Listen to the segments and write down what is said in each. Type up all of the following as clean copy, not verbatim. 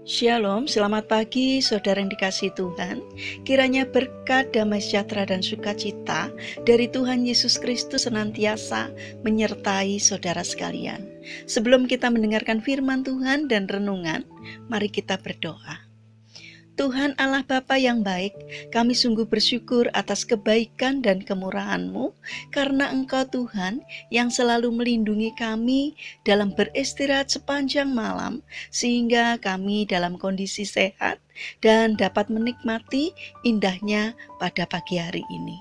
Shalom, selamat pagi saudara yang dikasihi Tuhan. Kiranya berkat, damai sejahtera dan sukacita dari Tuhan Yesus Kristus senantiasa menyertai saudara sekalian. Sebelum kita mendengarkan firman Tuhan dan renungan, mari kita berdoa. Tuhan Allah Bapa yang baik, kami sungguh bersyukur atas kebaikan dan kemurahan-Mu, karena Engkau Tuhan yang selalu melindungi kami dalam beristirahat sepanjang malam, sehingga kami dalam kondisi sehat dan dapat menikmati indahnya pada pagi hari ini.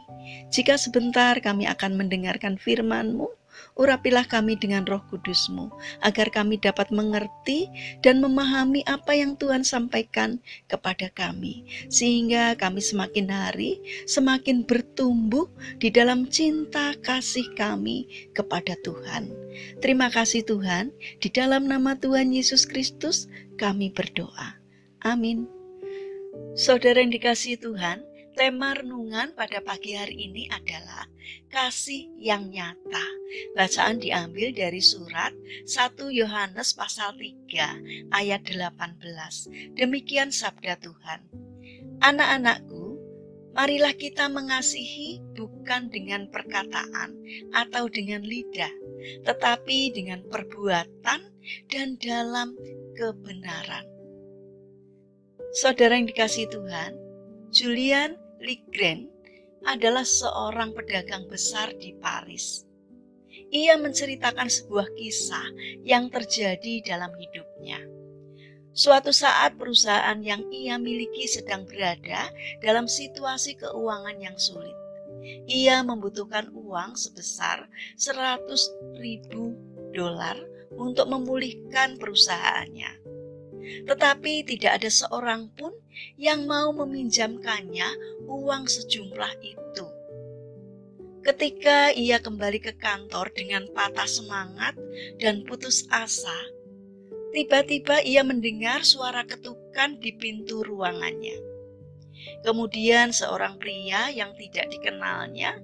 Jika sebentar kami akan mendengarkan firman-Mu, urapilah kami dengan Roh Kudus-Mu, agar kami dapat mengerti dan memahami apa yang Tuhan sampaikan kepada kami, sehingga kami semakin hari semakin bertumbuh di dalam cinta kasih kami kepada Tuhan. Terima kasih Tuhan, di dalam nama Tuhan Yesus Kristus kami berdoa. Amin. Saudara yang dikasihi Tuhan, tema renungan pada pagi hari ini adalah kasih yang nyata. Bacaan diambil dari surat 1 Yohanes pasal 3 ayat 18. Demikian sabda Tuhan. Anak-anakku, marilah kita mengasihi bukan dengan perkataan atau dengan lidah, tetapi dengan perbuatan dan dalam kebenaran. Saudara yang dikasihi Tuhan, Julian Ligren adalah seorang pedagang besar di Paris. Ia menceritakan sebuah kisah yang terjadi dalam hidupnya. Suatu saat perusahaan yang ia miliki sedang berada dalam situasi keuangan yang sulit. Ia membutuhkan uang sebesar $100.000 untuk memulihkan perusahaannya. Tetapi tidak ada seorang pun yang mau meminjamkannya uang sejumlah itu. Ketika ia kembali ke kantor dengan patah semangat dan putus asa, tiba-tiba ia mendengar suara ketukan di pintu ruangannya. Kemudian seorang pria yang tidak dikenalnya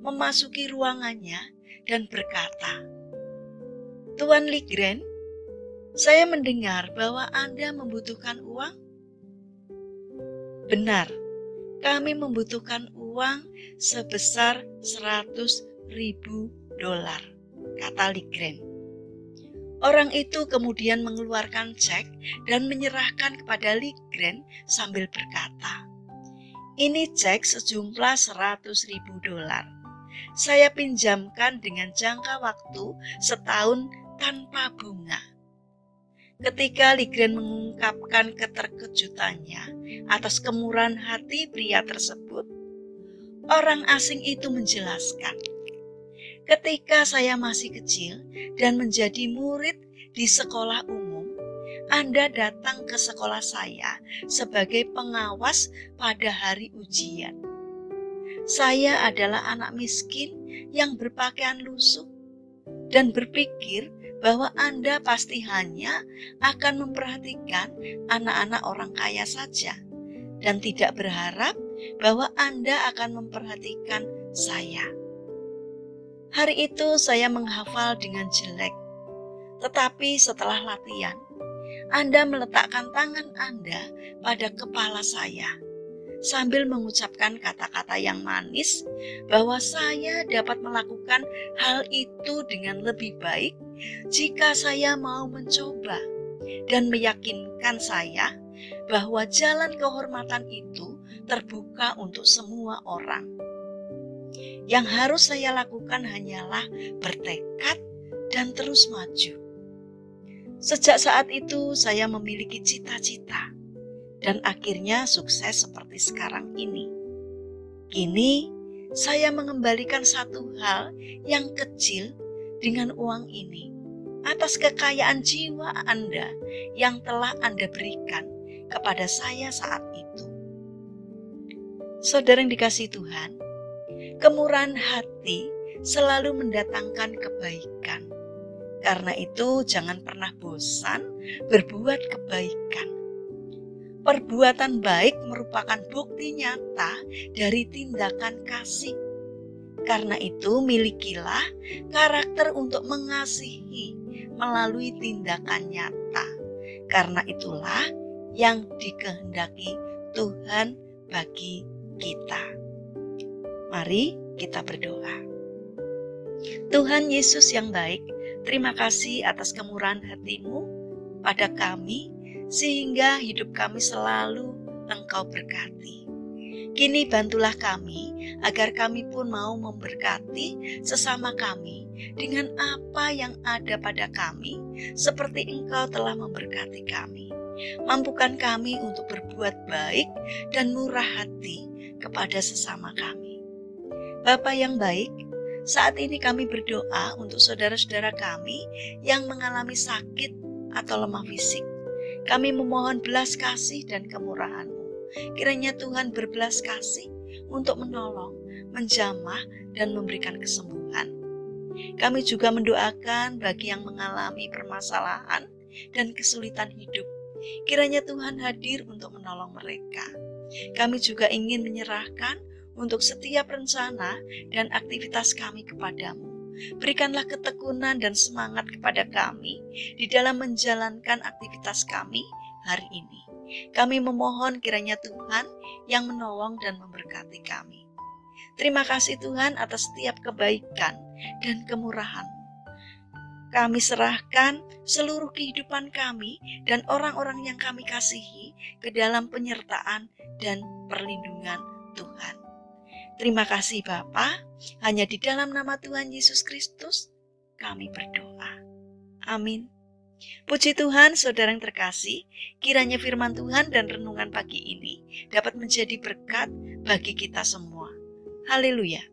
memasuki ruangannya dan berkata, "Tuan Ligren, saya mendengar bahwa Anda membutuhkan uang." "Benar, kami membutuhkan uang sebesar $100.000, kata Ligren. Orang itu kemudian mengeluarkan cek dan menyerahkan kepada Ligren sambil berkata, "Ini cek sejumlah $100.000. Saya pinjamkan dengan jangka waktu setahun tanpa bunga." Ketika Ligren mengungkapkan keterkejutannya atas kemurahan hati pria tersebut, orang asing itu menjelaskan, "Ketika saya masih kecil dan menjadi murid di sekolah umum, Anda datang ke sekolah saya sebagai pengawas pada hari ujian. Saya adalah anak miskin yang berpakaian lusuh dan berpikir bahwa Anda pasti hanya akan memperhatikan anak-anak orang kaya saja dan tidak berharap bahwa Anda akan memperhatikan saya. Hari itu saya menghafal dengan jelek, tetapi setelah latihan, Anda meletakkan tangan Anda pada kepala saya sambil mengucapkan kata-kata yang manis bahwa saya dapat melakukan hal itu dengan lebih baik jika saya mau mencoba, dan meyakinkan saya bahwa jalan kehormatan itu terbuka untuk semua orang. Yang harus saya lakukan hanyalah bertekad dan terus maju." Sejak saat itu saya memiliki cita-cita dan akhirnya sukses seperti sekarang ini. Kini saya mengembalikan satu hal yang kecil dengan uang ini atas kekayaan jiwa Anda yang telah Anda berikan kepada saya saat itu. Saudara yang dikasihi Tuhan, kemurahan hati selalu mendatangkan kebaikan. Karena itu jangan pernah bosan berbuat kebaikan. Perbuatan baik merupakan bukti nyata dari tindakan kasih. Karena itu milikilah karakter untuk mengasihi melalui tindakan nyata. Karena itulah yang dikehendaki Tuhan bagi kita. Mari kita berdoa. Tuhan Yesus yang baik, terima kasih atas kemurahan hati-Mu pada kami, sehingga hidup kami selalu Engkau berkati. Kini bantulah kami, agar kami pun mau memberkati sesama kami dengan apa yang ada pada kami, seperti Engkau telah memberkati kami. Mampukan kami untuk berbuat baik dan murah hati kepada sesama kami. Bapa yang baik, saat ini kami berdoa untuk saudara-saudara kami yang mengalami sakit atau lemah fisik. Kami memohon belas kasih dan kemurahan-Mu. Kiranya Tuhan berbelas kasih untuk menolong, menjamah, dan memberikan kesembuhan. Kami juga mendoakan bagi yang mengalami permasalahan dan kesulitan hidup. Kiranya Tuhan hadir untuk menolong mereka. Kami juga ingin menyerahkan untuk setiap rencana dan aktivitas kami kepadamu. Berikanlah ketekunan dan semangat kepada kami di dalam menjalankan aktivitas kami hari ini. Kami memohon kiranya Tuhan yang menolong dan memberkati kami. Terima kasih Tuhan atas setiap kebaikan dan kemurahan-Mu. Kami serahkan seluruh kehidupan kami dan orang-orang yang kami kasihi ke dalam penyertaan dan perlindungan Tuhan. Terima kasih Bapa, hanya di dalam nama Tuhan Yesus Kristus kami berdoa. Amin. Puji Tuhan, saudara yang terkasih, kiranya firman Tuhan dan renungan pagi ini dapat menjadi berkat bagi kita semua. Haleluya.